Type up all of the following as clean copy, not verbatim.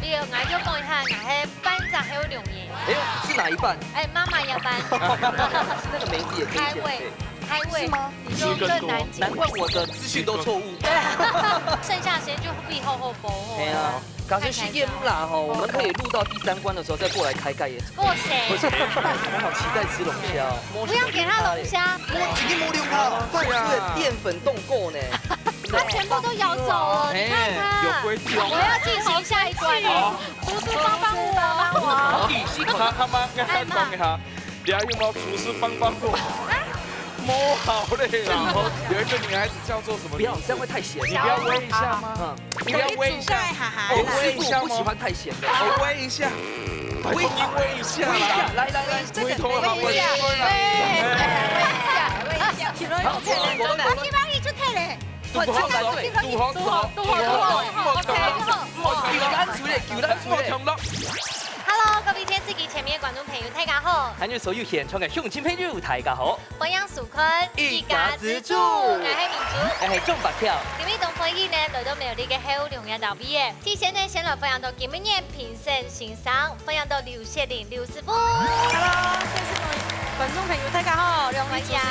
你有爱就讲一下，俺是班长还有两年。哎呦，是哪一半？哎，妈妈要班。是那个梅子也可以减肥。开胃是吗？你说更难减。难怪我的资讯都错误。对，剩下时间就必后补后。对啊，感谢西燕啦哈，我们可以录到第3关的时候再过来开盖也。哇塞！我好期待吃龙虾哦。不要给他龙虾。今天摸流它，对，淀粉冻够呢。它全部都咬走了，你看它。有规矩哦。我要进行下一关哦。厨师帮我。他妈跟他讲一下，俩有没有厨师帮我？摸好嘞，然后有一个女孩子叫做什么？不要，这样会太咸。你不要煨一下吗？你不要煨一下。我煨一下，不喜欢太咸的。我煨一下，煨一下，来，煨头好，煨一下。杜红，Hello， 各位电视机前面的观众朋友，大家好。还有所有现场的乡亲朋友，大家好。欢迎收看一家之主，我係民主，我係鍾白跳。今日同歡迎呢來到苗栗嘅好良嘅特別，之前呢先來分享到今日嘅評審欣賞，分享到劉雪玲劉師傅。Hello，電視觀眾朋友大家好，兩位主持人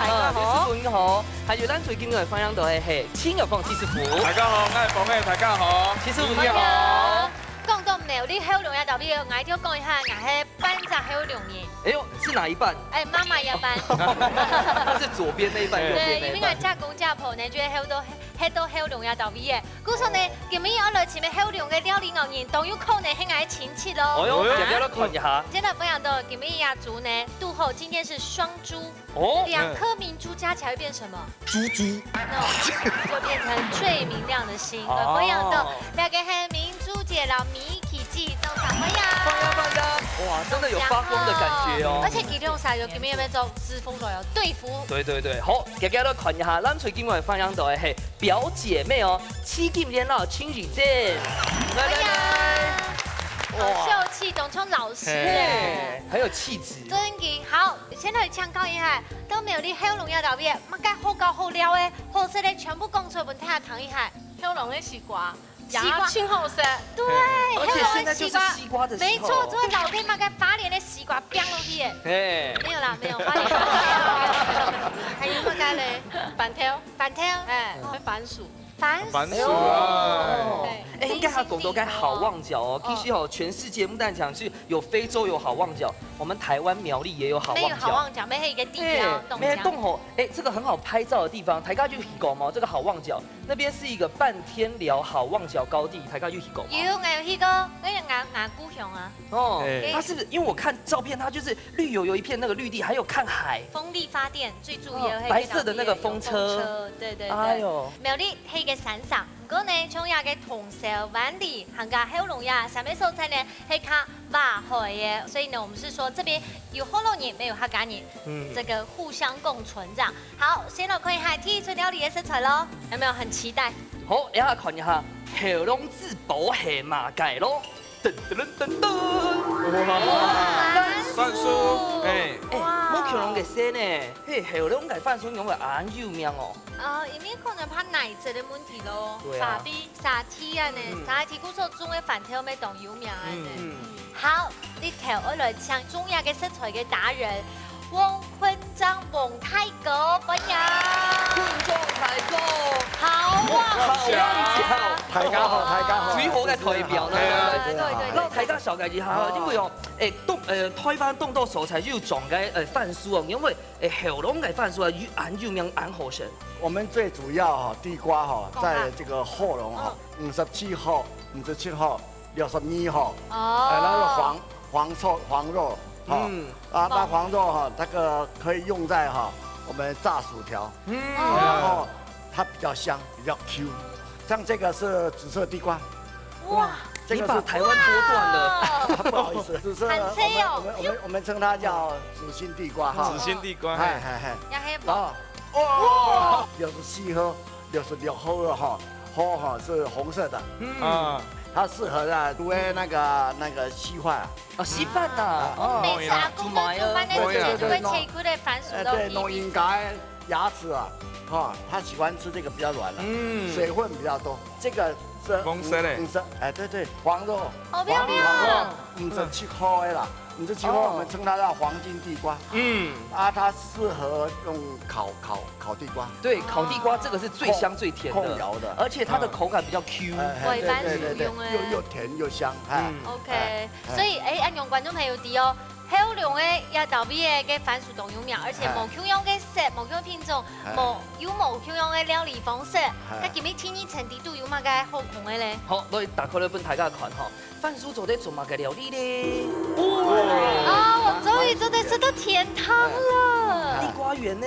大家好。劉師傅好，還有咱最近嘅分享到係青友鳳師師傅。大家好，我係鳳大家好。師傅你好。講到苗栗好良嘅特別，我就講一下，我係班長好良嘅。哎呦，是哪一半？哎，媽媽要班。它是左邊那一半，右邊那一半。對，因為家公家婆呢，覺得好多好良嘅特別嘅。故說呢，今日我來前面好良嘅料理藝人都有可能係我嘅親戚咯。哎呦，要不要來看一下？今日分享到今日亞族呢，杜後今天是雙豬。哦。2顆明珠加起來會變什麼？豬。no， 就變成最明亮的星。分享到兩個係明珠姐老米奇記登場，歡迎。歡迎。哇，真的有發光的感覺哦。而且其中晒咗今日有咩做支風都有對付。對，好，大家都看一下，咱最近我分享到嘅係表姐妹哦，7金連鬧情侶節。來。好秀氣，董聰老師耶，很有氣質。真嘅好，先嚟參考一下，都苗栗好農嘅特別，乜嘅好高好料嘅，好食咧全部講出嚟，睇下睇一下。好農嘅西瓜，西瓜青好食。對，而且現在就是西瓜的時候。沒錯，這位老天媽嘅花蓮嘅西瓜飆落去耶。沒有啦，沒有花蓮。還有乜嘅咧？板條，哎，番薯。番薯啊！哎，应该还有讲到该好望角哦。其实哦，全世界木蛋讲是有非洲有好望角，我们台湾苗栗也有好望角。没有好望角，没有一个地标。没洞吼，哎，这个很好拍照的地方，大家就去搞嘛。这个好望角那边是一个半天寮好望角高地，大家就去搞。有，我有去过，那个雅古熊啊。哦，它是不是？因为我看照片，它就是绿油油一片那个绿地，还有看海。风力发电最主要白色的那个风车。对。哎呦，苗栗黑嘅山上。不過呢，從亞嘅銅蛇灣里行家好農呀，上面蔬菜呢係靠挖海嘅，所以呢，我們是說這邊有好農人，沒有客家人，這個互相共存這樣。好，先來看一下第一道料理嘅食材咯，有沒有很期待？好，一下看一下好農自保係馬介咯，噔。番薯，冇強龍嘅聲呢，嘿，好農嘅番薯用嘅很有名哦。因為可能怕奶質的問題咯，沙梯啊呢，沙梯古所種嘅飯條咩當有名啊呢。好，呢條我來請中亞嘅食材嘅達人汪坤章王太哥歡迎。坤章大哥，好啊，大家好，最好嘅代表啦。對。那大家小概一下，因為哦，台灣凍到蔬菜就種嘅番薯哦，因為好農嘅番薯啊，很有名，很好食。我們最主要哈地瓜哈，在這個後龍哈57號、62號、62號，那個黃肉哈，那黃肉哈，這個可以用在哈我們炸薯條，然後它比較香，比較 Q。像這個是紫色地瓜，哇，你把台灣剝斷了，不好意思，紫色，我們稱它叫紫心地瓜哈，紫心地瓜，然後。哇，64號、66號的哈，花哈是紅色的，它適合啊煮那個稀飯稀飯呐，每次阿公都煮飯的時間都會切一塊的番薯肉。對，農應該牙齒啊，他喜歡吃這個比較軟的，水分比較多，這個黄色的哎，对对，黄肉，好漂亮。 57块的啦，57块我们称它叫黄金地瓜。它适合用烤地瓜。对，烤地瓜这个是最香最甜的，控窑的，而且它的口感比较 Q。尾番薯用的，又甜又香。OK， 所以按用观众朋友知哦。 好量的也豆味的番薯冻油苗，而且无香样的色，无香品种，无香样的料理方式。咁今日天气程度有嘛个好控的咧？好，我打开了本大家看哈，番薯做在做嘛个料理咧？我终于做的吃到甜汤了。地瓜圆呢？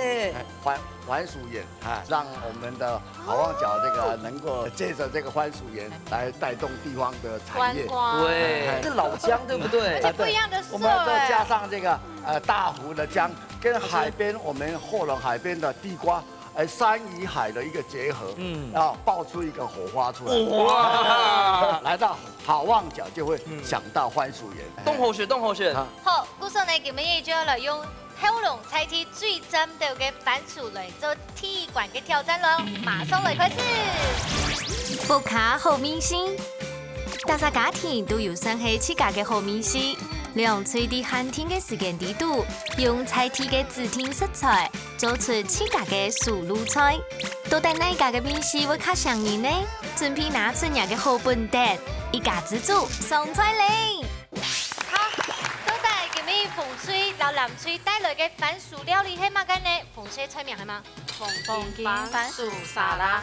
番薯盐让我们的好望角这个能够借着这个番薯盐来带动地方的产业。对，是老姜对不对？而且不一样的色我们再加上这个大湖的姜，跟海边我们后龙海边的地瓜，山与海的一个结合，爆出一个火花出来。哇！来到好望角就会想到番薯盐。动好选。好，故事呢，今日就要来用。 好龙猜题最针对嘅番薯嚟做踢馆嘅挑战咯，马上嚟开始。福卡好明星，大家家庭都有算係自家嘅好明星，用隨地寒天嘅時間地度，用猜題嘅指定食材，做出自家嘅素路菜。到底哪家嘅明星會較上癮呢？準備拿出人嘅好本蛋，一家之主上菜嚟。 鳳水到南水帶來嘅番薯料理係乜嘅呢？鳳水出名係嗎？鳳金番薯沙拉。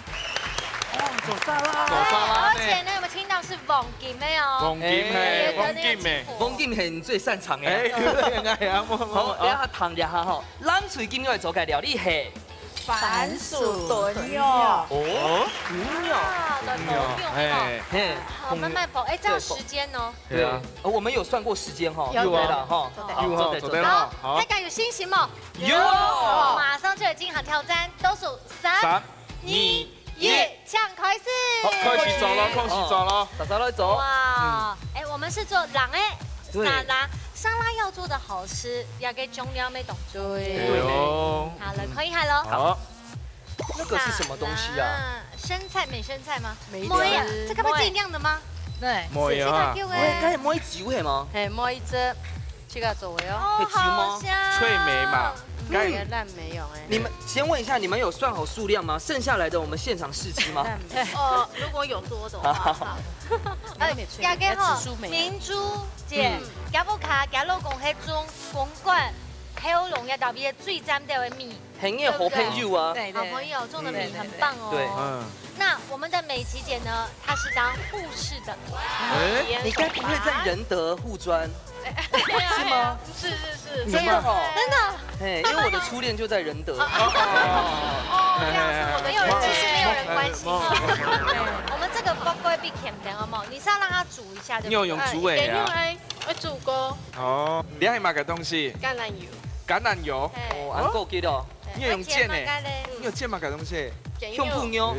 走沙拉。而且呢，有冇聽到是黃金嘅哦？黃金嘅，黃金係你最擅長嘅。係啊，好，等下談一下吼，咱最今日做嘅料理係番薯燉肉。哦，燉肉。好，慢慢剖。哎，這要時間哦。對啊，我們有算過時間哈。有啊，哈。做得了。好，大家有信心嗎？有。馬上就要進行挑戰，倒數3、2、1，搶開始。好，開始走了，開始走了。大家來走。哇，哎，我們是做狼哎沙拉，沙拉要做的好吃，要給重要沒懂。對。好了，可以喊咯。好。那個是什麼東西啊？生菜美生菜嗎？沒有。這個不是自己釀的嗎？對。冇有啊。剛才摸一酒係嗎？係摸一隻，這個做嘅哦。會酒嗎？脆梅嘛。爛沒有哎。你們先問一下，你們有算好數量嗎？剩下來的我們現場試吃嗎？如果有多的話，好。加嘅嗬，明珠姐，加布卡加老公係種公館。好龍一道邊最沾掉的米，很有好朋友啊，好朋友種的米很棒哦。對，那我們的美琪姐呢？她是當護士的。你該不會在仁德護專？是嗎？是，真的哦，真的。哎，因為我的初戀就在仁德。哦，這樣子，沒有人，其實沒有人關心。我們這個不會被砍掉，好冇？你是要讓它煮一下的。你有用煮的啊？我煮過。哦，你係買嘅東西？橄欖油。橄欖油。哦，還夠記得。你有用劍呢？你有劍買嘅東西？用不妞。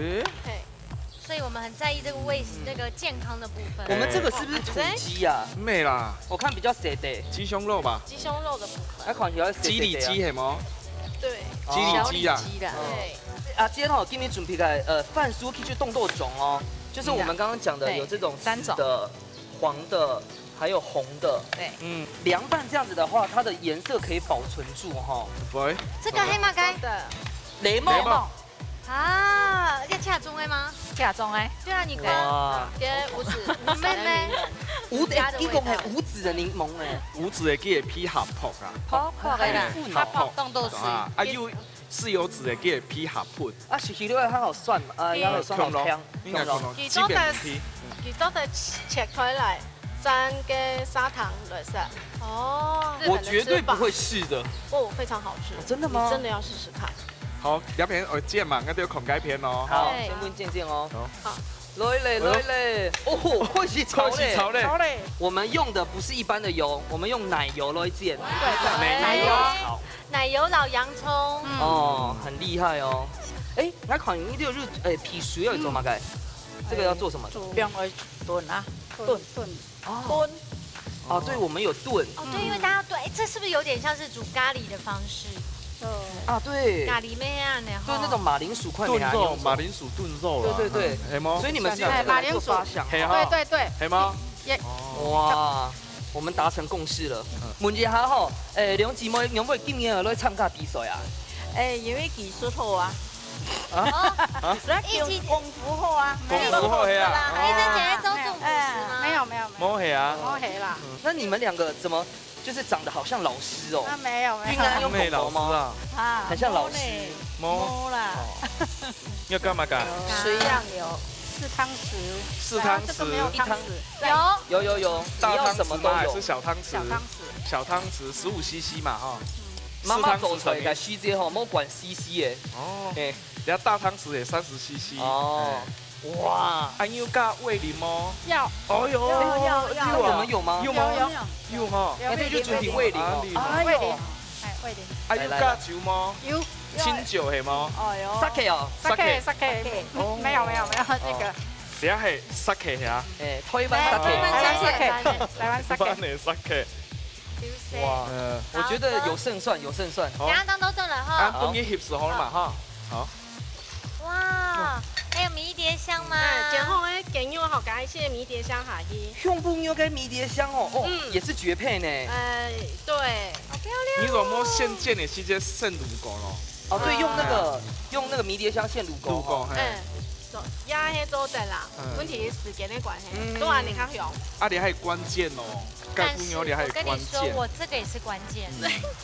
所以我們很在意這個那個健康的部分。我們這個是不是土雞呀？沒啦，我看比較肥的。雞胸肉吧。雞胸肉的部分。那看起來雞里雞係冇？對。雞里雞啊。對。啊，今天哈給你準備個飯酥可以去凍豆種哦，就是我們剛剛講的有這種紫的、黃的，還有紅的。對。涼拌這樣子的話，它的顏色可以保存住哈。對。這個黑馬雞的。雷夢。啊，要恰中的嗎？恰中的。對啊，你看，別無籽，妹妹。一共係無籽的檸檬誒。無籽的叫皮合朴啊。朴嘅啦，合朴凍豆水。啊，有豉油籽的叫皮合盤。啊，是佢呢個很好涮嘛，然後涮好香。應該講佢都係切開嚟，沾嘅砂糖來食。哦。我絕對不會試的。哦，非常好吃。真的嗎？你真的要試試看。好，兩片我煎嘛，我都要狂雞片哦。好，先問健健哦。好。來嘞！哦，會起炒嘞！我們用的不是一般的油，我們用奶油來煎。對，奶油老洋蔥。哦，很厲害哦。哎，那看你這個皮薯要做乜嘅？這個要做什麼？兩個燉啊，燉。哦，對，我們有燉。哦，對，因為大家對，這是不是有點像是煮咖喱的方式？啊，对，咖喱妹啊，然后就是那种马铃薯块炖肉，没还用马铃薯炖肉啦。对对对，系么？所以你们是用这个来做发想。系哈，对对对，系吗？哇，我们达成共识了。问一下吼，两姊妹有冇今年有来参加比赛啊？因为技术好啊，所以一起功夫好啊，功夫好係啊一直姐在周助辅食吗？没有，冇系啊。摸黑啦，那你们两个怎么就是长得好像老师哦？没有应该用咩口头吗？啊，很像老师。冇啦，要干嘛干？水酱油4汤匙，四汤匙，一汤有，大汤你要什么都有匙吗还是。小汤匙？小汤匙，小汤匙15cc 嘛哈。妈妈走出来4给虚这吼，莫管 CC 的。哦，哎，人家大汤匙也30cc。哦，哇，安有加味淋吗？要哦哟，那我们有吗？有吗？有哈。那这就纯凭味淋哦。哎味淋，味淋，啊有加酒吗？有清酒系吗？哦哟， Sake 哦， sake，没有那个，等下系 sake 呀，哎，推翻台湾 Sake。台湾 sake，班的 sake。哇，我觉得有胜算，有胜算。等下当都中了啊，哈。终于翕时候了嘛哈。好。哇，还有迷迭香吗？然后诶，给我好加一些迷迭香下去。胸部牛跟迷迭香哦，也是绝配呢。对，好漂亮。你怎么现见的是这圣乳狗咯？哦，对，用那个迷迭香现乳乳狗狗。嘿。压迄做阵啦，问题是时间的关系，多安尼较凶。啊，你还有关键哦，盖布牛你还有我跟关你说，键。我这个也是关键。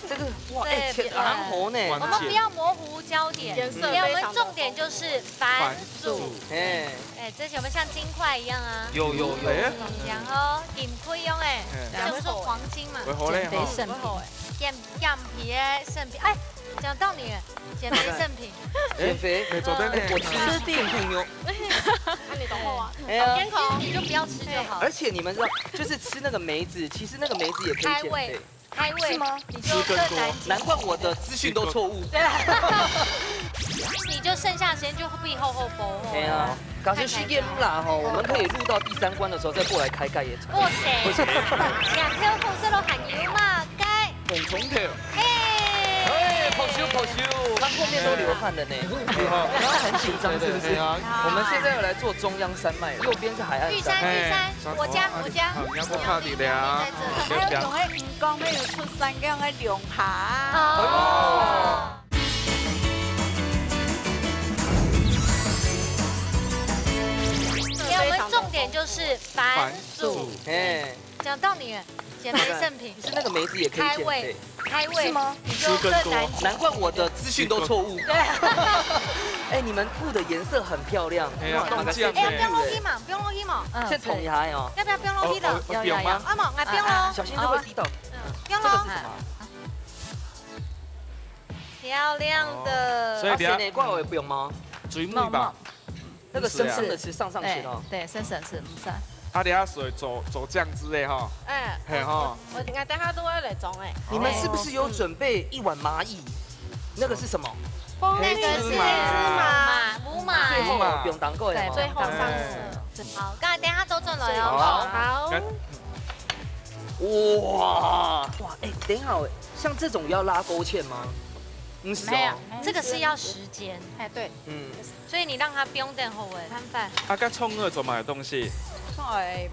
这个哇，哎，对蓝猴呢？我们不要模糊焦点，颜色我非常们重点就是番薯。哎，这些我们像金块一样啊。有。哎，然后银亏用哎，我们说黄金嘛，为何嘞？哈，圣品，样皮的圣品。哎，讲到你，减肥圣品。减肥，没昨天我吃淀粉牛。那你懂我啊？哎呀，天口你就不要吃就好。而且你们知道，就是吃那个梅子，其实那个梅子也可以减肥。开胃是吗？你就更难减。难怪我的资讯都错误。你就剩下的时间就必厚薄哦。对啊，感谢虚剑啦哈，我们可以录到第3关的时候再过来开盖也成。哇塞，2条红色都含油嘛，该。粉虫条。哎，跑修，他后面都流汗了呢，然后很紧张，是不是？我们现在要来做中央山脉，右边是海岸山。玉山，我家。你要不怕你的啊？还有用迄鱼缸，要出山叫迄龙虾。哦。我们重点就是番薯。哎，讲到你，减肥圣品是那个梅子也可以减肥。开胃是吗？你就更难。难怪我的资讯都错误。对。哎，你们布的颜色很漂亮。哎呀，冻酱哎，不用落地嘛，不用落地嘛。先捅一下哦。要不要不用落地的？要吗？啊嘛，不用喽。小心这会滴到。不用喽。这个是什么？漂亮的。所以等下哪块我也不用吗？水母吧。那个生生的吃，上去哦。对，生吃，唔使。啊，等下水走酱汁的哈。哎，嘿哈。我等下都要来种哎。你们是不是有准备1碗蚂蚁？那个是什么？那个是黑芝麻、母马。最后不用当够呀。最后上市。好，刚才等下都中了哟。好。哇，哎，等一下，像这种要拉勾芡吗？没有，这个是要时间。哎，对，所以你让它不用等后尾摊饭。啊，跟葱二种买的东西。哎，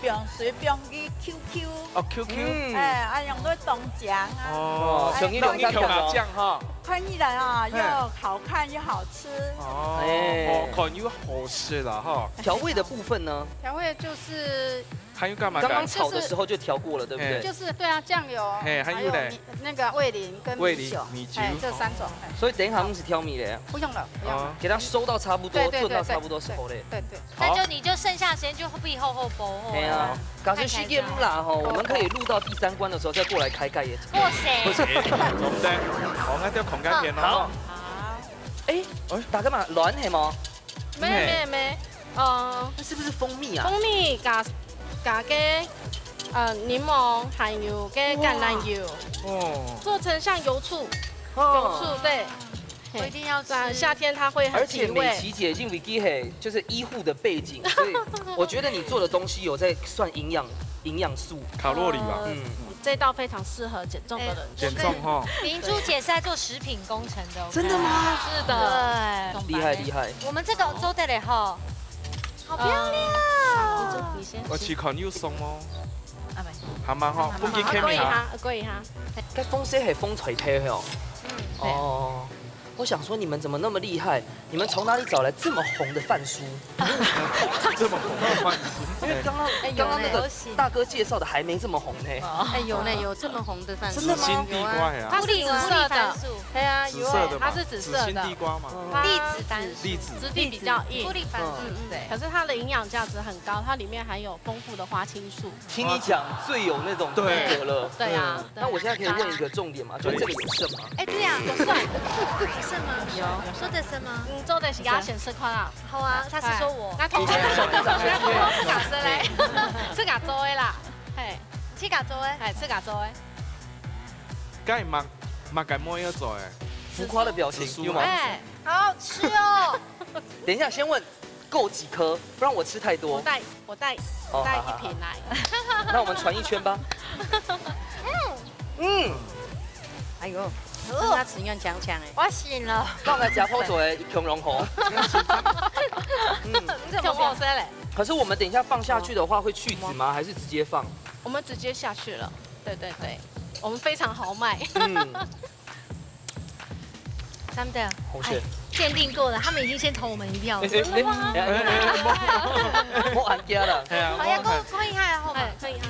用水用去 QQ。哦 ，QQ。哎，用到冻酱啊。哦，用麻酱哈。看起来啊，又好看又好吃。哦，好看又好吃啦哈。调味的部分呢？调味就是还有干嘛？刚刚炒的时候就调过了，对不对？就是对啊，酱油，还有嘞，那个味淋跟米酒，这3种。所以等一下我们是挑米的。不用了，不用了，给它收到差不多，炖到差不多时候嘞。对。那你就剩下的时间就必厚薄哦。对啊，感谢虚剑啦哈，我们可以录到第3关的时候再过来开盖也成。哇塞！不行，总的，我们要空间片哦。哎，大家嘛乱系吗？没，那是不是蜂蜜啊？蜂蜜加柠檬还有跟橄榄油，做成像油醋，对。我一定要吃。夏天它会很提味。而且美琪姐进 Vicky 嘿，就是医护的背景，所以我觉得你做的东西有在算营养营养素。卡路里吧，这道非常适合减重的人。减重哈。明珠姐是在做食品工程的，真的吗？是的，厉害厉害。我们这个周得嘞哈，好漂亮。你先。我期款又鬆咯，啊唔係，係嘛嗬，半件 K 過一下。下，過一下。該風色係風吹貼哦。哦。我想說你們怎麼那麼厲害？你們從哪裡找來這麼紅的飯酥？這麼紅的飯酥？因為剛剛那個大哥介紹的還沒這麼紅呢。哎，有這麼紅的飯，真的嗎？新地瓜呀。它是紫色的，对啊，紫色的它是紫色新的。地瓜嘛。栗子番薯，栗子。质地比較硬布，里番薯，对。可是它的营养价值很高，它里面含有丰富的花青素。聽你講最有那種風格了。對啊。那我現在可以問一個重點嗎？就是這個有剩嗎？哎，對呀，有剩，有剩嗎？有。說得剩嗎？做的是給他顯示看啊。好啊，他是說我，那同學手指長，那同學是假生嘞，是假做的啦，嘿，去搞做哎，哎，是假做的。梗係擘緊摸一做誒。浮誇的表情有嗎？哎，好好吃哦。等一下，先問夠幾顆，不然我吃太多。我帶一瓶來。那我們傳一圈吧。哎呦，跟他齿硬強強哎。我醒了。剛才夾破嘴熊龍紅。你怎麼變色嘞？可是我們等一下放下去的話，會去籽嗎？還是直接放？我們直接下去了。對對對，我們非常豪邁。咱們的紅色。鉴定過了，他們已經先投我們一票了。冇眼鏡啦。好呀，可以下後嘛，可以啊。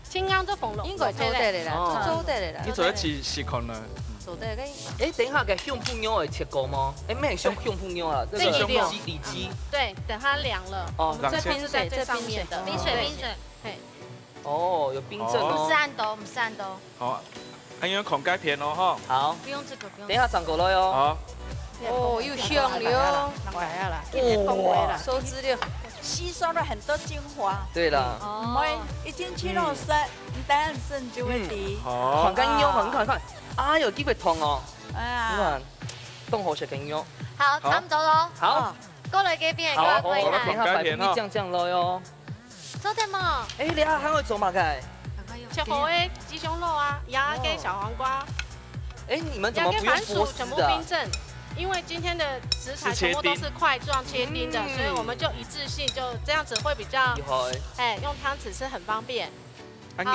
青剛都縫了，應該做得嚟啦，做得嚟啦。你做一次試看啦。做得嚟。哎，等一下，給香鋪妞會切過嗎？哎，咩香鋪妞啊？這個里脊。對，等它涼了。哦，這邊是在最上面的。冰水。對。哦，有冰鎮哦。不是按兜，不是按兜。好，按樣孔蓋片哦，哈。好。不用這個，不用。等一下長過來哦。好。哦，又香了。來啦，哇，收資料。吸收了很多精華，對啦，唔會一進去肉身，你膽很深就會低。好，看緊妞，你看，啊，有機會痛哦。哎呀，你看，凍好食緊妞。好，差唔多咯。好，過來幾邊？好，過來我等下擺布醬咯喲。做得嘛？哎，你還會做嘛？該？切好的雞胸肉啊，鴨跟小黃瓜。哎，你們怎麼不用剝絲的？因為今天的食材全部都是塊狀切丁的，所以我們就一致性，就這樣子會比較，哎，用湯匙是很方便。啊，你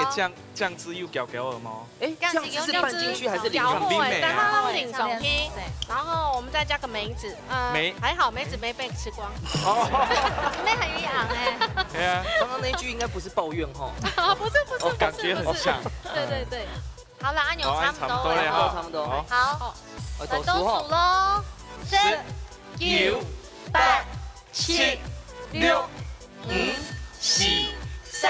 醬汁又攪攪了嗎？哎，醬汁是拌進去還是淋上冰美？等它讓淋上去，然後我們再加個梅子，還好梅子沒被吃光。哦，那很養哎。對啊，剛剛那句應該不是抱怨哈。不是，感覺很像。對。好了，按鈕差不多了，差不多。好。倒數咯，10、9、8、7、6、5、4、3、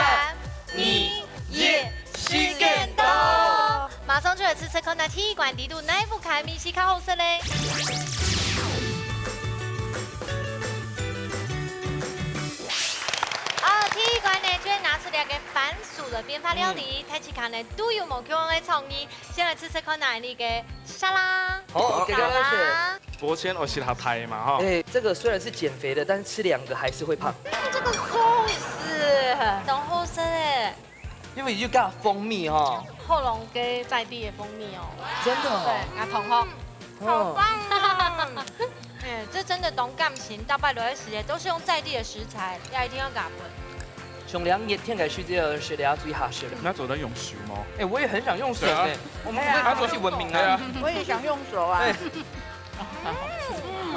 2、1，時間到！馬上就來吃吃看那體管地圖內部開米西卡好食嘞。體管呢就會拿出兩個番薯的變法料理，睇起看呢都有冇強的創意。先來吃吃看那裡個沙拉。好，給大家吃。薄切我是他台嘛哈。哎，這個雖然是減肥的，但是吃2個還是會胖。這個壽司，懂好食誒。因為就加蜂蜜哈。後龍給在地的蜂蜜哦。真的。對，加同學。好棒啊！哎，這真的懂感情，大拜落的時間都是用在地的食材，要一定要夾本。上兩日天氣這個是大家最合適的。那做得用手嗎？哎，我也很想用手哎。我們不是國際聞名啊。我也想用手啊。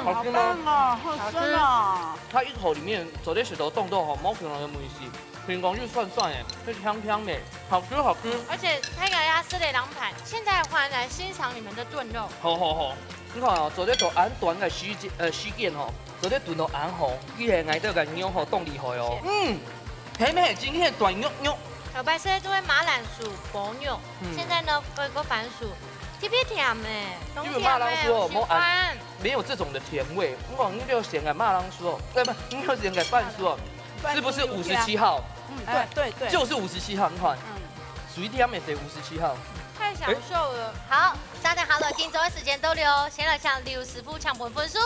好吃嗎？好吃哦。它一口裡面做的石頭凍到好冇可能的東西，蘋果又酸酸哎，是香香的，好吃好吃。而且泰雅鴨絲的涼盤，現在換來欣賞你們的燉肉。好，你看哦，做的做安短嘅時間吼，做的燉到安好，伊係挨到個肉吼凍厲害哦。還沒今天短肉。小白色都會馬蘭薯、薄肉，現在呢分個番薯，特別甜哎，因為馬鈴薯哦，冇安，沒有這種的甜味。我講你就選個馬鈴薯哦，不，你就選個番薯哦，是不是57號？對，就是57號，你看，屬於甜的是57號。太享受了。好，沙等好了，今周的時間都留，先來向劉師傅搶本分數。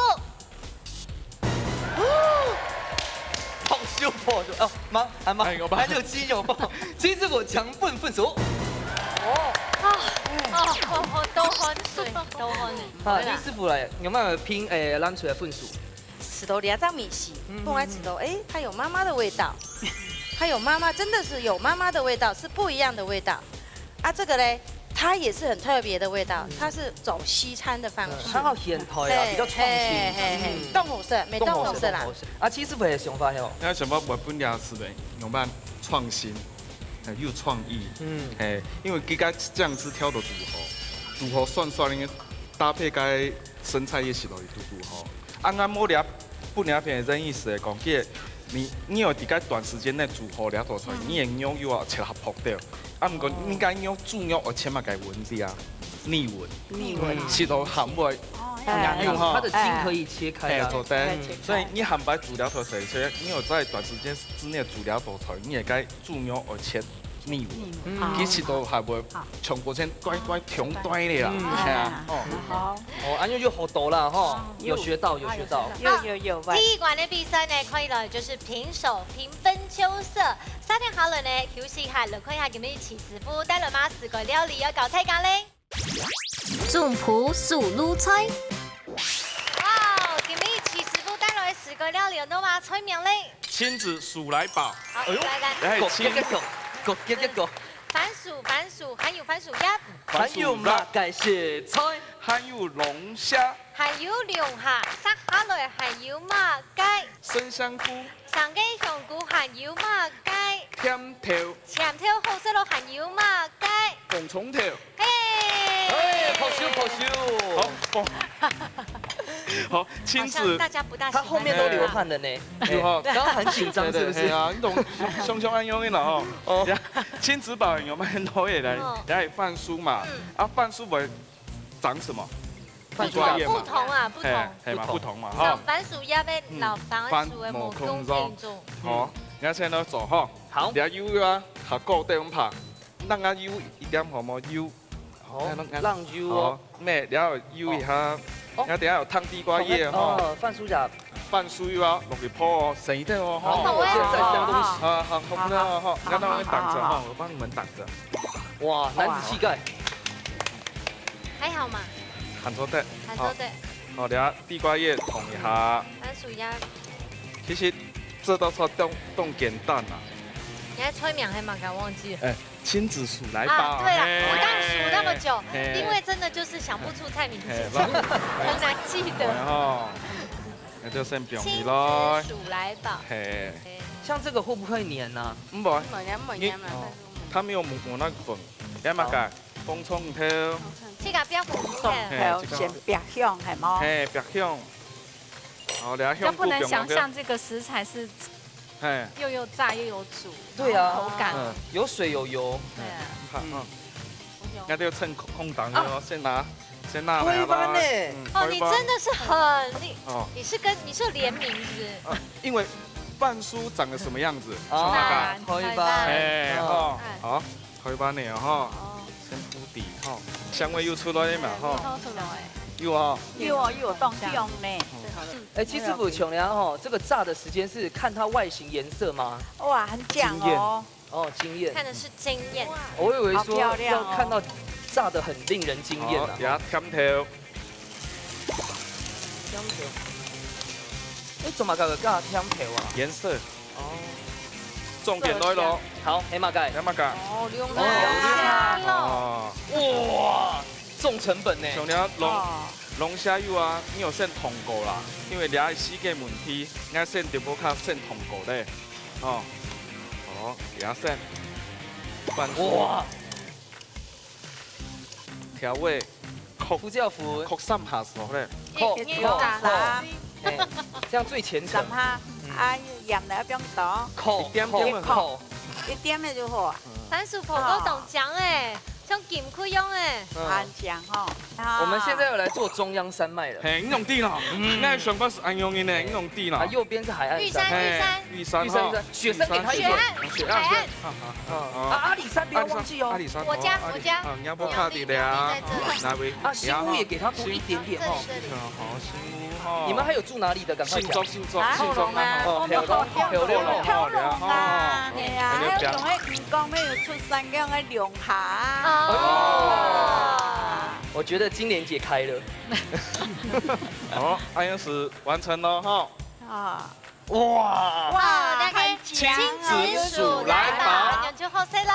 好羞。破就哦妈还妈还6、7、9爆，七师傅强笨分数。都喝水，都喝你。好，李师傅来，有没有拼拉出来分数？石头俩张米稀，弄来石头，哎，它有妈妈的味道，它有妈妈，真的是有妈妈的味道，是不一样的味道。啊，这个嘞，它也是很特别的味道，它是走西餐的方式，很好显台啊，比较创新。冻红色，没冻红色啦。啊，七师傅的想法有？那想法我本俩吃的，用办创新，又创意。因为几个酱汁挑的如何涮呢？搭配该生菜也是落去如何。按某俩不俩片的意思来讲，你要伫个短时间内煮好俩做出来，你的肉又要切合泡掉。啊，不过你该肉煮肉要千万该稳啲啊，逆稳，石头含不它的筋可以切开啊。所以你含白煮了头水，所以你有在短时间之内煮了头出来，你也该煮肉而切逆稳，其实都还袂全部先乖挺呆的啦，是啊。好，安妞就好多了哈，有学到。有。第一关的比赛呢，可以了就是平手平分秋色。3天好了呢，休息下，来看下今日齐师傅带了嘛4个料理要搞菜干嘞。总谱素卤菜。哇，今日齐师傅带来4个料理有都嘛菜名嘞。亲子鼠来宝。好，来。一个。番薯，还有番薯叶，还有马改蟹菜，还有龙虾，还有龙虾，杀下来还有马雞，生香菇，上雞香菇還有馬雞，甜條好食咯還有馬雞，鳳蟲條，好羞。好，亲子，大家不大喜他后面都流汗了呢，刚刚很紧张是不是？啊，你懂凶安用的了哦。亲子宝有蛮多也来，然后饭酥嘛，饭酥会长什么？不同啊，不同嘛，哈。番薯叶被老番薯的蘑菇建筑。好，而且呢做好，好，然后油啊，下锅底拍，让啊油一点好冇油。好，让油哦。咩？然後油一下，然後等下有燙地瓜葉哦。飯酥油啊，落去泡哦，省得哦。好口味哦。好的哈，然後我擋着哈，我幫你們擋着。哇，男子氣概。還好嘛。很多的。好，等下地瓜葉捅一下。番薯葉。其實這道菜凍簡單啦。你還催名還蠻敢忘記。亲子鼠来吧！啊，对了，我刚数那么久，因为真的就是想不出菜名字，很难记得。哦，那就先不用你咯。亲子鼠来吧。像这个会不会黏呢？不会，它没有抹那个粉，要么改风葱条。这个不要粉条，先别香，系吗？别香。好，两香。不能想象这个食材是。又有炸又有煮，对啊，口感有水有油，对啊，那就趁空档哦，先拿来吧。哦，你真的是很你是有联名是？因为饭酥长得什么样子？推班，好，推班的哈，先铺底哈，香味又出来了嘛哈。有冻香呢。七师傅琼良哦，这个炸的时间是看它外形颜色吗？哇，很讲哦。哦，惊艳。看的是惊艳。我以为说要看到炸的很令人惊艳啊。呀，甜条。你怎么搞个加甜条啊？颜色。哦。重点来咯。好，黑马盖。哦，哇，重成本呢。琼良龍蝦油啊，你有先燙過啦，因為你係四個問題，你先就冇卡先燙過咧，哦，好，而家先，哇，調味，胡椒粉，扣3下手咧，扣，這樣最虔誠。3下，鹽嚟不用多，扣，一點就好。一點嘅就好啊。番薯婆都懂講誒。像金库用诶。安详哈。我们现在要来做中央山脉了。嘿，你用地啦，那上班是安用的呢，你用地啦。右边是海岸玉山，玉山，雪山给他一雪点。岸，海岸。阿里山不要忘记哦。阿里山，我家。你要不卡地的啊？哪位？新屋也给他多一点点哦。好，新屋哈。你们还有住哪里的？赶快讲。信州啊，漂亮啊，系啊，还有同迄员工没有出山乡的龙霞。我觉得今年节开了。好，安阳是完成了哈。啊，哇，那个亲子鼠来宝，那就好食喽。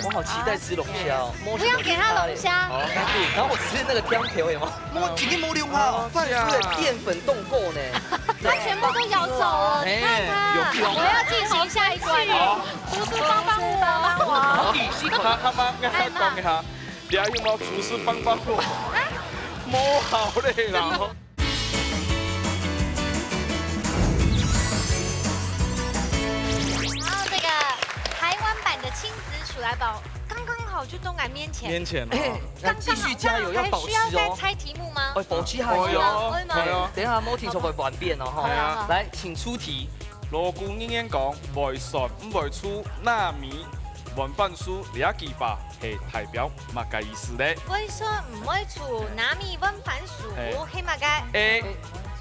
我好期待吃龙虾哦！不要给他龙虾。然后我吃那个姜条有吗？今天摸龙虾，饭是淀粉冻过呢。它全部都咬走了，你看它。我要进行下一关了。厨师帮帮我。他妈要讲一下，你还有没有厨师帮我？摸好嘞啦。亲子鼠来宝刚刚好就都在面前。面前哦，那继续加油，要保持哦。还需要再猜题目吗？保持还有。等一下，Martin 就会转变哦哈。来，请出题。罗姑人演讲，袂算唔袂出纳米文本书2记吧，係代表乜嘅意思咧？會說唔會出納米文本書，係乜嘅 ？A.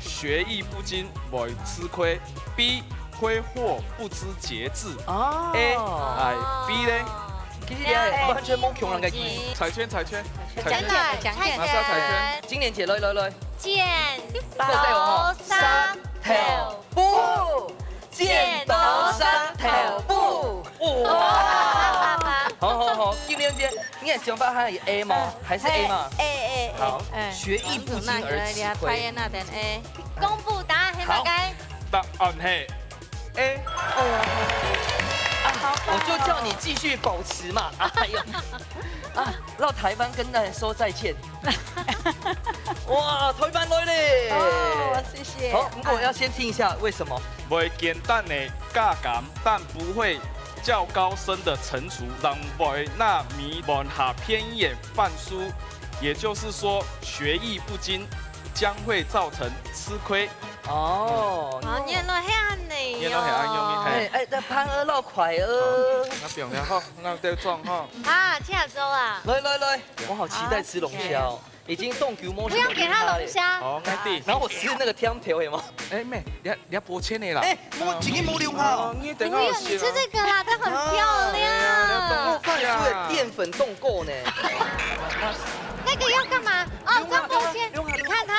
學藝不精，袂吃虧。B. 揮霍不知節制。A 係 B 咧。其實你完全冇窮人嘅意思。彩圈。馬上彩圈。今年姐來。剪刀石頭布，剪刀石頭布。好，今年姐，你也想把它 A 嗎？還是 A 嗎 ？A。好，學藝不精而吃虧。A。公布答案係乜嘅？答案係 A。我就叫你繼續保持嘛。哎呦，讓台灣跟大家說再見。哇，台灣來咧！哦，謝謝。好，不過我要先聽一下為什麼。袂簡單的價感，但不會較高深的乘除，讓袂那迷文下偏眼犯輸，也就是說學藝不精，將會造成吃虧。哦，原來係安尼原來係安用嘅。但攀兒落快兒。那表面好，那對撞哈。啊，聽下周啊。來，我好期待吃龍蝦哦。已經凍球摸。不要給他龍蝦。好，那地。然後我吃那個甜條有嗎？哎妹，你要剝切你啦。今天摸龍蝦。你等我先。你吃這個啦，它很漂亮。飯是澱粉凍過呢。那個要幹嘛？哦，這樣剝切。你看它。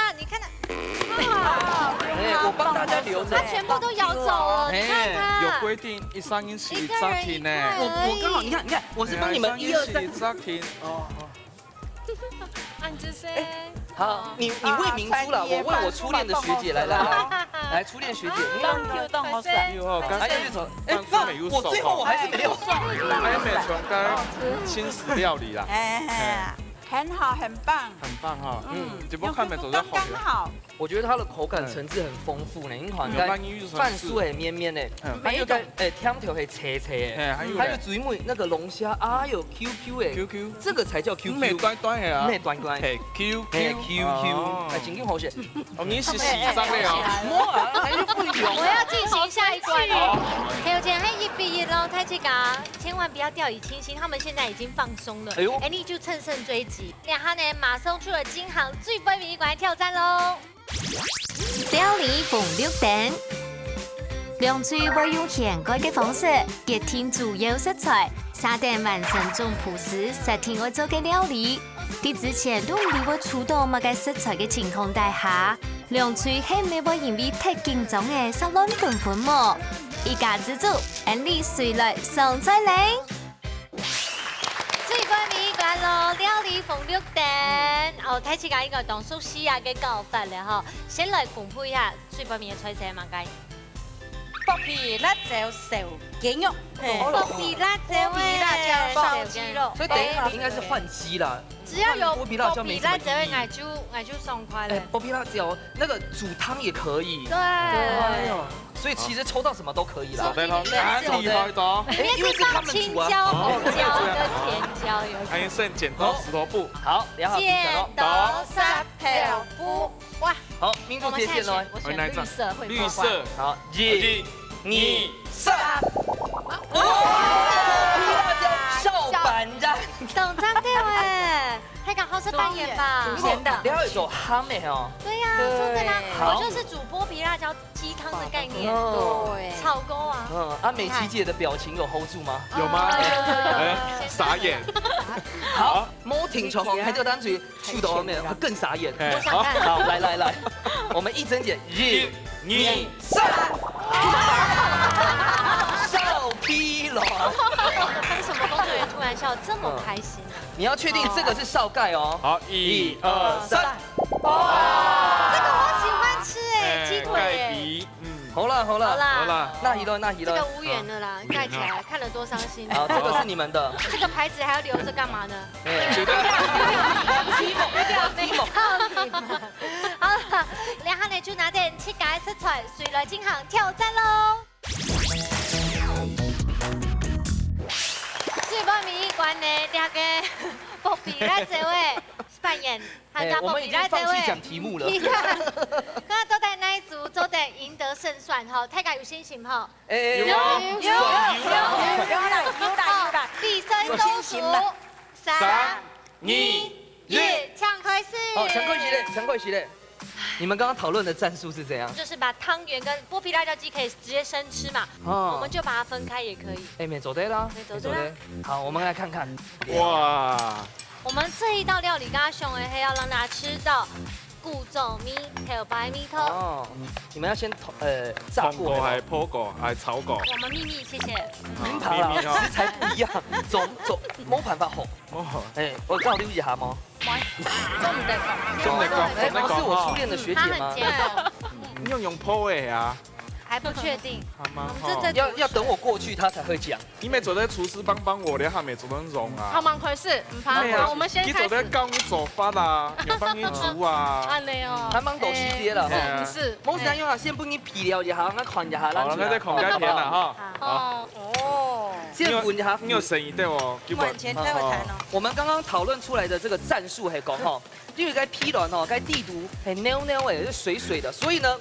我幫大家留着。它全部都咬走了，你看它。有規定1、3英尺暫停呢。我剛好，你看，我是幫你們1、2、3暫停。按這些。好，你為明珠了，我為我初戀的學姐來初戀學姐。當好帥。我最後我還是沒有。還有沒有全干輕食料理啦？很好，很棒，很棒哈。只不過看沒走就剛好。我覺得它的口感層次很豐富呢，你看，飯酥係綿綿的，還有甜條係脆脆的，還有嘴尾那個龍蝦，哎呦 QQ 哎，QQ，這個才叫 QQ，咩短短的啊？咩短短？係 QQ，係真經好食。哦，你是洗衫的啊？摸啊，還是不用。我要進行下一關了。條件係一比1咯，太這個千萬不要掉以輕心，他們現在已經放鬆了。哎呦，你就乘勝追擊。然後呢，馬上出了金行最卑微一關挑戰嘍。料理逢6點，涼水會用現改嘅方式結添主要食材，3點完成總鋪時實天我做嘅料理。啲之前都唔會觸到乜嘅食材嘅情況底下，涼水係咪會因為太緊張嘅失亂分分麼？一家之主，你誰來上菜嚟？最卑微一關嘍！料理风绿灯，哦，睇次家應該當熟悉啊嘅教法咧嗬，先嚟公布一下水波面嘅菜色嘛該。薄皮辣椒小雞肉，薄皮辣椒，薄皮辣椒烧鸡肉，所以等一下应该是换鸡啦。只要有薄皮辣椒没什么意义。我就爽快哎，了。薄皮辣椒那个煮汤也可以。对。哎呦，所以其实抽到什么都可以啦。对了，很厉害的哦。因为是他们青椒、红椒跟甜椒有。还有剩剪刀石头布。好，量好评审喽。剪刀石头布，哇！好，民主贴线喽。我选绿色会绿色。好，1、2、3。哇！薄皮辣椒少版染。懂这样对哎，太港好是扮演吧？咸的。然后有种哈美哦。对呀，真的啦，我就是煮剥皮辣椒鸡汤的概念。对，炒锅啊。啊，美琪姐的表情有 hold 住吗？有吗？傻眼。好，摸挺床还就单纯去到后面会更傻眼。我想看。好，来，我们一针剪1、2、3。笑屁了。为什么工作人员突然笑这么开心啊？你要确定这个是少盖哦。好，1、2、3。哇，这个我喜欢吃哎，鸡腿哎。好了，那一了。这个无缘了啦，盖起来看了多伤心。好，这个是你们的。这个牌子还要留着干嘛呢？好了，两下呢就拿点七改色彩，水来进行挑战喽。水波民意馆呢，两个薄皮辣椒诶扮演，我们已经放弃讲题目了。刚刚都在那一组，都得赢得胜算哈。太敢有信心哈？有，比赛都数3、2、1，抢开始。好，陈桂琪嘞。你们刚刚讨论的战术是怎样？就是把汤圆跟剥皮辣椒鸡可以直接生吃嘛，我们就把它分开也可以。哎，没走对啦，没走对。好，我们来看看。哇！我们这一道料理刚刚熊黑要让大家吃到古种米还有白米头。哦，你们要先炸过还剖过还炒过。我们秘密，谢谢。明牌啦，食材不一样，走，冇辦法學。哦，哎，我教你一下嗎？中的講，是我初戀的學姐嗎？你用剖的啊？还不确定，要等我過去，他才會講。你咪做啲廚師幫我，你還沒做得融啊？好忙，可是唔怕，我們先開始。你做得教你做法啊，要幫你煮啊。安尼哦，還忙到時節啦，是。冇時間用啊，先幫你皮料一下，我看一下。好，那再看改片啦哈。哦。先滾一下。你有生意的哦。完全待會談哦。我們剛剛討論出來的這個戰術係講哈，因為該批卵哦，該地圖係黏黏誒，是水水的，所以呢，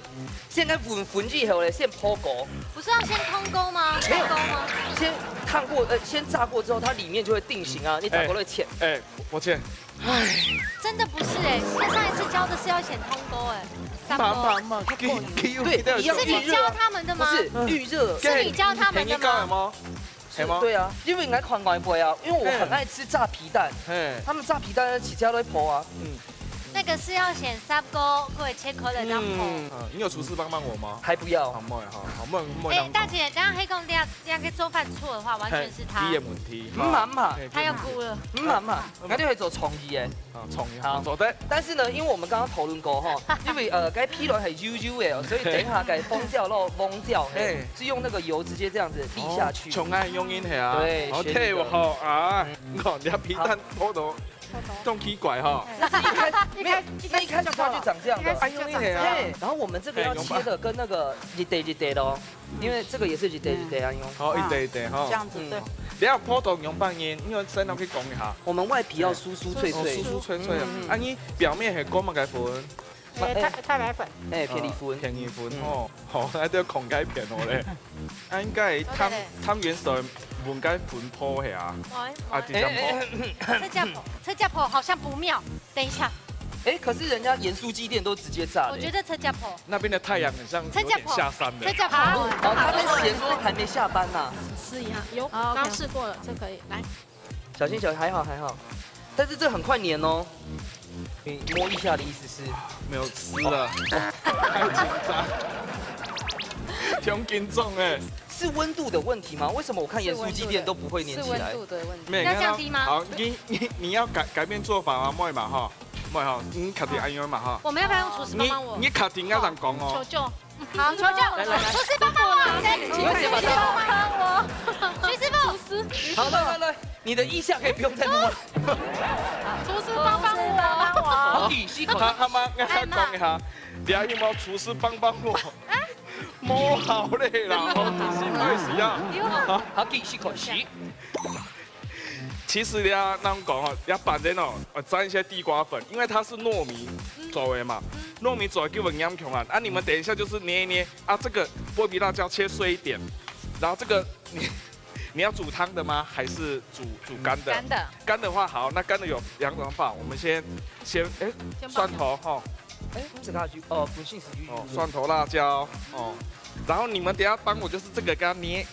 現在滾之後呢，先拋鍋。不是要先通溝嗎？沒有嗎？先燙過，先炸過之後，它裡面就會定型啊，你炸過會淺。哎，抱歉。唉，真的不是哎，上一次教的是要先通溝哎。嘛，對，是你教他們的嗎？不是預熱，是你教他們的嗎？對啊，因為我看外婆啊，因為我很愛吃炸皮蛋，他們炸皮蛋起家都會剖啊。那個是要先砂鍋，會切開來這樣剖。你有廚師幫我嗎？還不要。好唔好？好唔好？哎，大姐，剛剛黑公這樣做飯錯的話，完全是他。第一問題。唔嘛，他要哭了。唔嘛，我哋會做創意嘅。創意好做的。但是呢，因為我們剛剛討論過哈，因為該批卵係 UU 嘅，所以等一下該封掉咯，封掉，是用那個油直接這樣子滴下去。從愛用音係啊。對。好聽好啊！我你皮蛋鋪到。咁奇怪哈！一開始它就長這樣的，愛用一下啊。然後我們這個要切的跟那個一袋的哦，因為這個也是一袋啊用。好，一袋哈。這樣子對。你要破洞用半煙，因為細佬可以講一下。我們外皮要酥酥脆脆。酥酥脆脆啊！啊，你表面係講乜嘅粉？太白粉。便宜粉。便宜粉哦。好，喺度狂雞片我咧。啊，應該係湯圓上換雞粉鋪係啊。啊，這樣鋪。車架婆好像不妙，等一下。可是人家鹽酥雞店都直接炸。我覺得車架婆。那邊的太陽很像有點下山的。車架婆。他們鹹酥還沒下班吶。試一下，有，剛試過了，這可以。來，小心，還好。但是這很快粘哦。你摸一下的意思是？沒有吃了，太緊張，挺緊張哎。是温度的问题吗？为什么我看盐酥鸡店都不会粘起来？是温度的问题。要降低吗？好，你要改变做法吗？妹嘛哈，妹哈，你确定安样嘛哈？我们要不要用厨师帮帮我？你确定要这样讲哦？求救！好，求救！厨师帮帮我！厨师帮我！徐师傅，好，来，你的意向可以不用再摸了。厨师帮帮我！好，吸口。他妈，我讲一下，你有冇厨师帮我？摸好嘞啦，是啊。好，吸口吸。其实呢，那讲哦，要板人哦，沾一些地瓜粉，因为它是糯米做的嘛，糯米做的叫营养强啊。啊，你们等一下就是捏一捏啊，这个剥皮辣椒切碎一点，然后这个你要煮汤的吗？还是煮干的？干的。干的话好，那干的有2种法，我们先蒜头哈，这个哦，不信死鱼哦，蒜头辣椒哦，然后你们等一下帮我就是这个给它捏。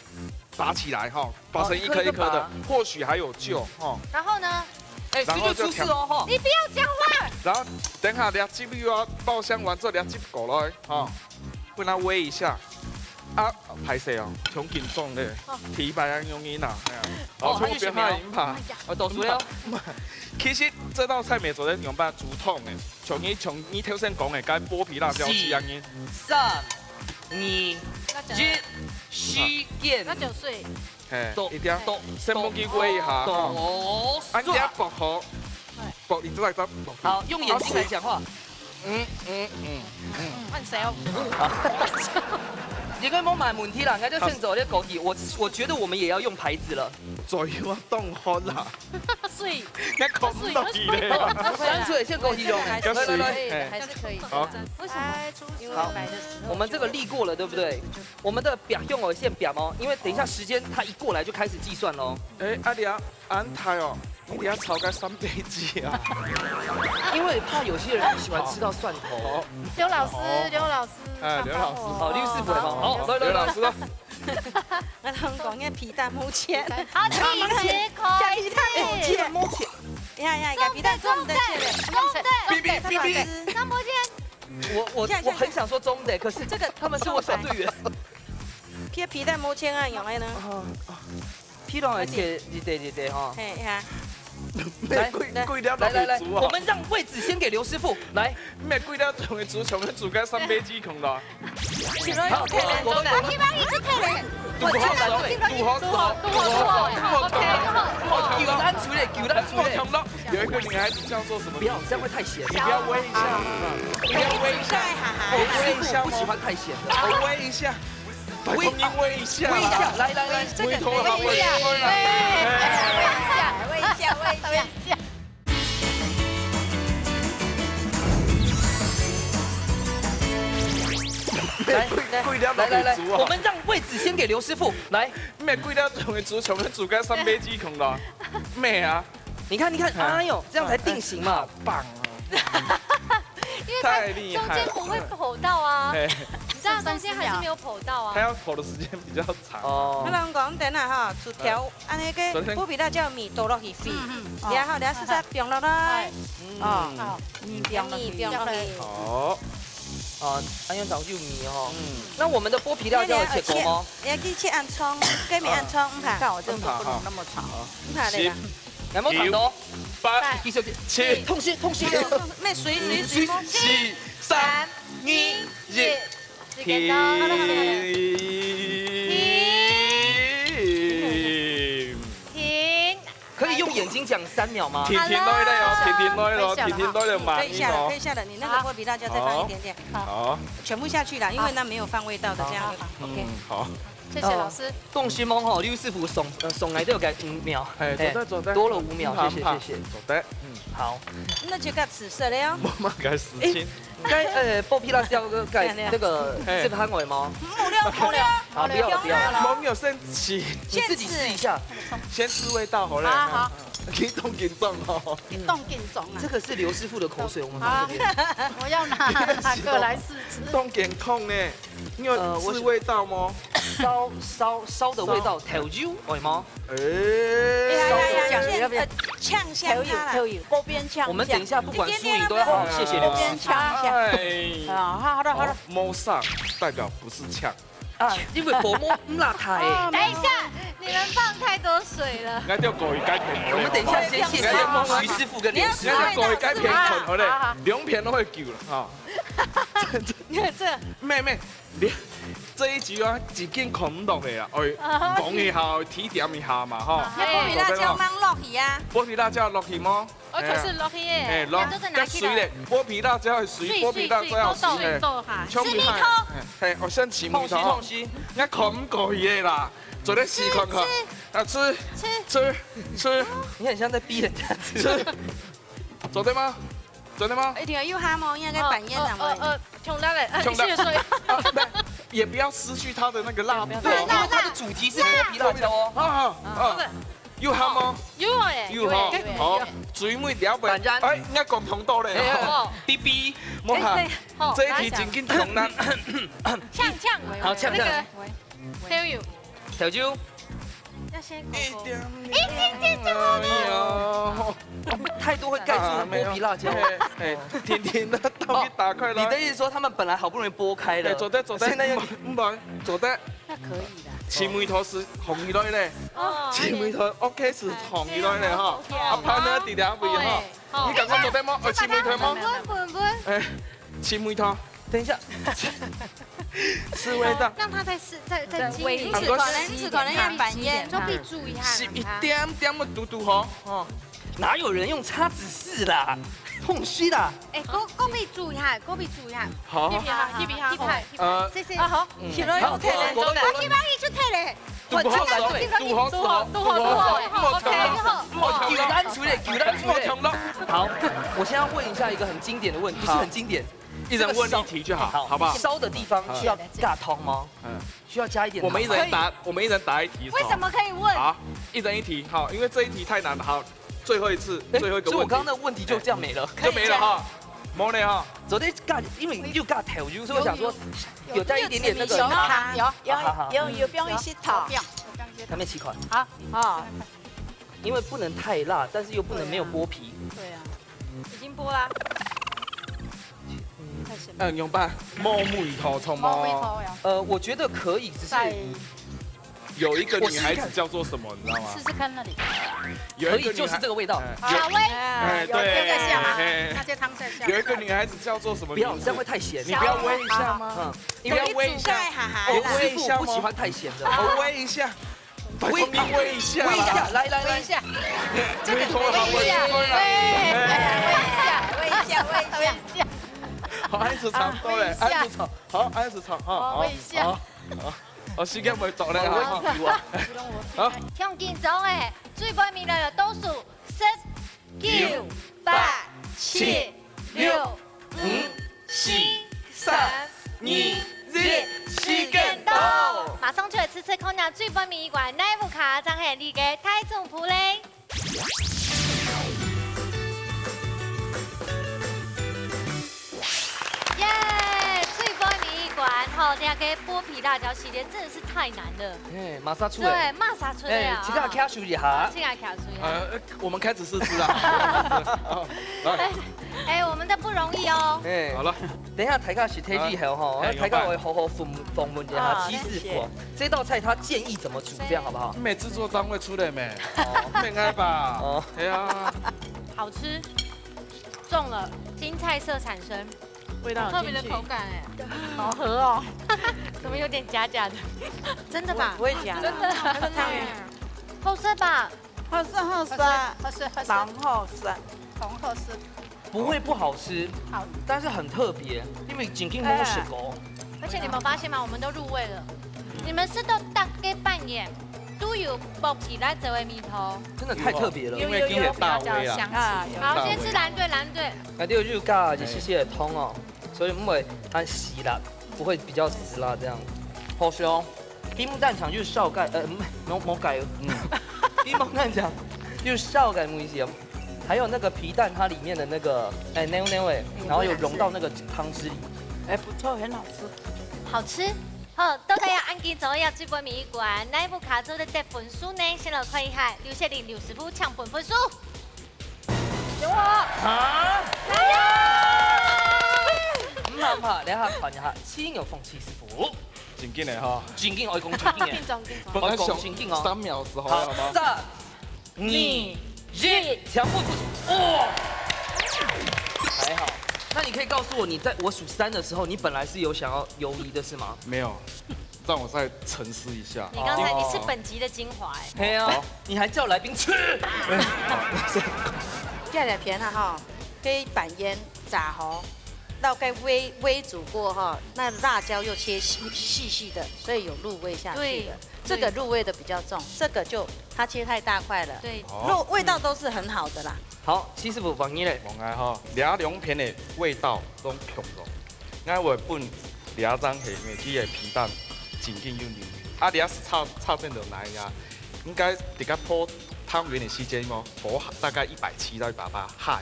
拔起来哈，拔成一颗一颗的，或许还有救哈。然后呢？哎，这就出事哦哈！你不要讲话。然后等下2汁又要爆香完之后2汁过来哈，把它煨一下。啊，拍摄哦，从紧重的，提白安用伊呐，哦，从边下银牌，倒水了。其實這道菜咪做得用辦煮湯嘅，從你頭先講嘅，該剝皮辣椒絲安嘅。3、2、1，洗見。那9歲。一定要先幫佢煨一下。安啲薄荷，薄你再執。好，用眼睛來講話。問誰哦？你可以冇埋門梯啦，我就先走啲枸杞。我覺得我們也要用牌子了。再要凍開啦。水。我講唔到你咧。乾脆先枸杞用。還是可以。好。為什麼？因為買的時候。我們這個沥過了，對不對？我們的表用我先表哦，因為等一下時間它一過來就開始計算咯。阿你啊，安泰哦，你等下炒個3杯雞啊。因為怕有些人喜歡吃到蒜頭。劉老師。哎，劉老師。好，劉師傅嚟嘛。好，劉老師。我同講嘅皮蛋冇切，好，第10口，皮蛋冇切。呀，皮蛋中的切的，张博健，我很想說中的，可是這個他們是我小隊員。皮蛋冇切啊，用嚟呢？皮蛋係切對哈。嘿呀。來，我們讓位置先給劉師傅。來，咩貴了仲會煮個3杯雞孔啦。好，我一般一直退人。杜好，有一個女孩子叫做什麼？不要，這樣會太鹹。你不要煨一下，你不要煨一下，煨一下，不喜歡太鹹的。煨一下，煨一下，來，煨頭了，煨一下。來，我們讓位置先給劉師傅。來，咩貴了仲會煮個3杯雞孔啦？咩啊？你看，哎呦，這樣才定型嘛，好棒啊！因為它中間不會剖到啊，你知道中間還是沒有剖到啊。它要剖的時間比較長。我同講等下哈，薯條安尼個補皮辣椒米倒落去飛，然後試下放落來，米放落去。好。安樣早就米哦。那我們的剝皮料要切過嗎？你要切按蔥，給米按蔥，唔怕。我真的不能那麼長。唔怕你啦。有冇糖多？8、7、痛心。咩水7、3、2、1，停。可以用眼睛講3秒嗎？停落嚟咯，停落嚟慢一點。可以下的，你那個剝皮辣椒再放一點點。好。全部下去了，因為那沒有放味道的，這樣 OK。好。謝謝老師。凍心檬吼，劉師傅送嚟都有個5秒，多了5秒，謝謝。做得，好。那就個紫色的喲。慢慢改時間。該剝皮辣椒個改這個這個範圍嗎？冇了。好，不要。網友先吃，你自己試一下，先試味道好了。好。給動哦。動啊。這個是劉師傅的口水，我們放這邊。我要哪個來試吃？動控呢？你有試味道嗎？燒的味道，調酒會嗎？嗆香它了，锅邊嗆。我們等一下不管輸贏都要好好謝謝劉師傅。好的。摸上代表不是嗆，啊，因为薄膜唔辣太。等一下，你们放太多水了。我要过去改片。我们等一下先谢谢徐师傅跟刘师傅。我过去改片存好嘞，2片都会救了哈。你看这，妹，你这一集啊，一件空落去啊，讲一下，提点一下嘛哈。要剥皮辣椒mang落去啊。剥皮辣椒落去吗？可是落去耶，落，要水嘞，剥皮辣椒要水，剥皮辣椒要水嘞。吃米头，嘿，我先吃米头。我空过去的啦，做点试看看。啊，吃。你很像在逼人家吃。做对吗？一定要有哈毛，应该扮演什么？穷辣嘞，穷辣。也不要失去它的那个辣。对，它的主题是剥皮辣椒哦。有哈吗？有诶，有哈。好，水妹了不？哎，我共同到嘞。B B， 莫哈，这一题真紧冲难。呛，好呛。Tell you， 小啾。要先一点太多会盖住剥皮辣椒。哎，甜的刀给打开了。你的意思说他们本来好不容易剥开了，走的，现在又唔忙，走的。那可以的。青梅头是红起来嘞，青梅头 OK 是红起来嘞哈。啊，潘呢伫两边哈，你赶快做对吗？青梅头吗？不。哎，青梅头，等一下。是味道。让他再经历。可能要扮演，就必注意下。是一点点的嘟嘟哈。哦，哪有人用叉子试啦？痛死啦！哎，go必注意下。好。一比哈。谢谢。好，去了又退嘞，我去帮你去退嘞。嘟好，我现在问一下一个很经典的问题，不是很经典，一人问一题就好，好不好？烧的地方需要尬汤吗？需要加一点。我们一人答一题。为什么可以问？好，一人一题，好，因为这一题太难了，好，最后一个问题。所以我刚刚的问题就这样没了，就没了哈。冇嘞哈，昨天尬，因为又尬头，所以我想说有加一点点那个有不用一起炒，还没7款。好，因为不能太辣，但是又不能没有剥皮。对啊，已经剥啦。用吧，毛梅头葱吗？我觉得可以，只是有一个女孩子叫做什么，你知道吗？试试看那里。可以，就是这个味道。小薇，哎，对，在下吗？那就汤在下。有一个女孩子叫做什么？不要，这样会太咸。你不要煨一下吗？你不要煨一下。我师傅不喜欢太咸的。我煨一下。煨一下，来，煨一下。这个头好煨一下。好，安子炒多嘞，安子炒，好，安子炒，好，煨一下。我时间未到咧，好。向紧张诶，最背面的倒数10、9、8、7、6、5、4、3、2、1，时间到！马上就来吃吃空鸟最背面一罐奶木卡，张系你嘅太重普嘞。好，等下给剥皮辣椒系列真的是太难了。哎，马上出对，马上出来啊！这个卡数一下。这个卡数一下。我们开始试吃啊。哎，我们的不容易哦。哎，好了，等一下台卡是推荐好哈，台卡会好好访问一下七师傅。这道菜他建议怎么煮，这样好不好？没制作单位出的没？没爱吧？哦，哎呀，好吃，中了，青菜色产生。味道特别的口感哎，好喝哦，怎么有点假假的？真的吧？不会假，真的。它是汤圆，好吃吧？好吃，蛮好吃，很好吃。不会不好吃，好，但是很特别，因为仅仅没有水果。而且你们发现吗？我们都入味了，你们是都大概扮演都有剥皮辣椒的米头，真的太特别了，因为今天大味啊。好，先吃蓝队。那第二就是加一些汤哦。所以因为它稀辣，不会比较死辣这样。好香，冰木蛋肠就是少钙，冇钙，冰木蛋肠就是少钙木一些。还有那个皮蛋，它里面的那个那味，然后有融到那个汤汁里，不错，很好吃。好吃。好，都在要按紧走要最背面一罐，哪一部卡做的得分数呢？先来看一下刘谢玲刘师傅抢本分数。选我。啊！来呀！唔怕，你下看一下，先有放七师傅。真紧的哈，真紧，我讲真紧的。定种定种。本来想真紧哦。3秒的时候，好好吗？ 3、2、1，强迫出手。哇，还好。那你可以告诉我，你在我数3的时候，你本来是有想要游移的是吗？没有，让我再沉思一下。你刚才你是本集的精华哎。嘿啊，你还叫来宾吃？芥菜片啊哈，给板腌炸好，大概微煮过哈，那辣椒又切细细的，所以有入味下去的。这个入味的比较重，这个就它切太大块了。对，味道都是很好的啦。好，七师傅帮你嘞。往来哈，抓两片的味道都强咯。我原本抓张下面这个皮蛋真紧又嫩，啊，抓差阵就来呀，应该这个泡汤圆的时间哦，火大概170到180下，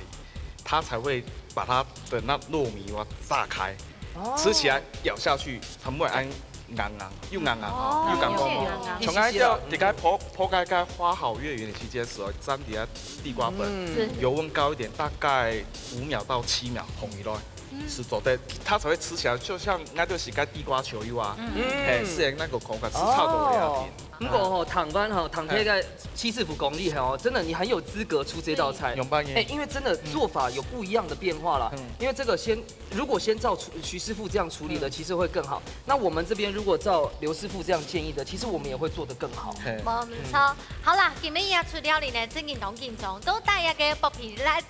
它才会把它的那糯米哇炸开，吃起来咬下去它不会安。硬又硬哦，又感光哦。从爱叫底下破开花好月圆的期间时候，沾底下地瓜粉，油温高一点，大概5秒到7秒烘一落，是做的，它才会吃起来就像那就是个地瓜球一啊，哎，是那个口感是差不多的样子。如果吼唐班吼唐贴在七师傅功力哦，真的你很有资格出这道菜。永半因为真的做法有不一样的变化啦。因为这个如果先照徐师傅这样处理的，其实会更好。那我们这边如果照刘师傅这样建议的，其实我们也会做得更好。冇错。好啦，今日也出料理呢，真健同健壮，都帶一個薄皮辣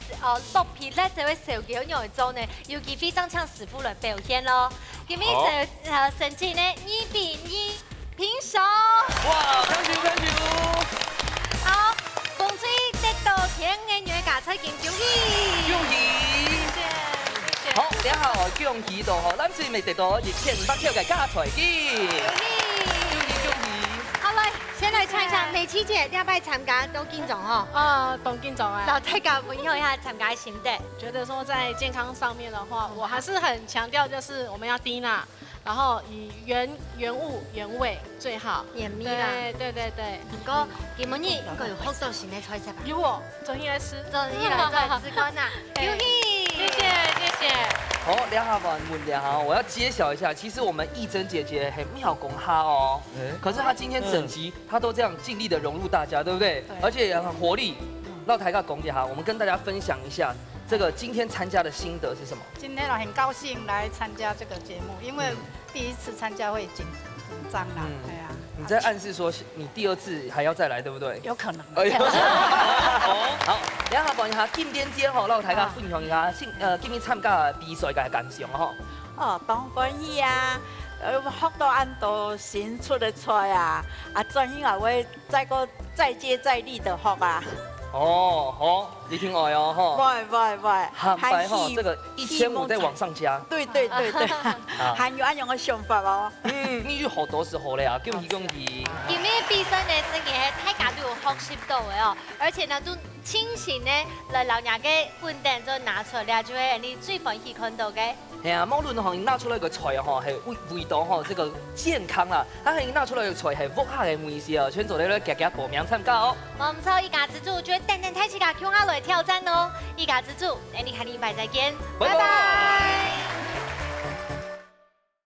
薄皮辣這位小狗肉做呢，尤其非常像師傅來表現咯。今日就成績呢2-2。平手！哇 ，thank you。好，風水得到天嘅女家菜金恭喜！恭喜！謝謝。好，然後恭喜到吼，咱最未得到1500票嘅家財金。恭喜！好來，先來唱一下美琪姐要不要參加東京總哦？東京總哎。老大家分享一下參加心得。覺得說在健康上面的話，我還是很強調，就是我們要低鈉。然後以原物原味最好，嚴密啦。對。不過今日佢有好多新嘅菜式吧？有我，中意來吃，中意來做吃官呐。恭喜，謝謝。好，兩下問兩下，我要揭曉一下，其實我們義珍姐姐很妙公哈哦，可是她今天整集她都這樣盡力的融入大家，對不對？而且也很活力。讓台下講一下，我們跟大家分享一下。這個今天參加的心得是什麼？今天我很高興來參加這個節目，因為第一次參加會緊張啦。哎呀，你在暗示說你第2次還要再來，對不對？有可能。好，兩下講一下今天吼，讓大家分享一下今日參加比賽嘅感想吼。哦，當歡喜啊！學到按到新出的菜啊，專心啊會再接再厲的學啊。哦，好，你聽我哦，哈。喂，韓白哈，這個1500再往上加。對，還有按樣嘅想法哦。你有好多時候咧啊，恭喜！今日比賽呢，真嘅大家都有學習到嘅哦，而且呢，都親情呢，來老人嘅本店就拿出來，就係你最歡喜看到嘅。係啊，無論吼，拿出來個菜吼，係味道吼，這個健康啦，它係拿出來個菜係複合嘅美食哦，全做咧夾報名參加哦。我們一家之主就等等太起個 Q 下來挑戰哦，一家之主，你下禮拜再見，拜拜。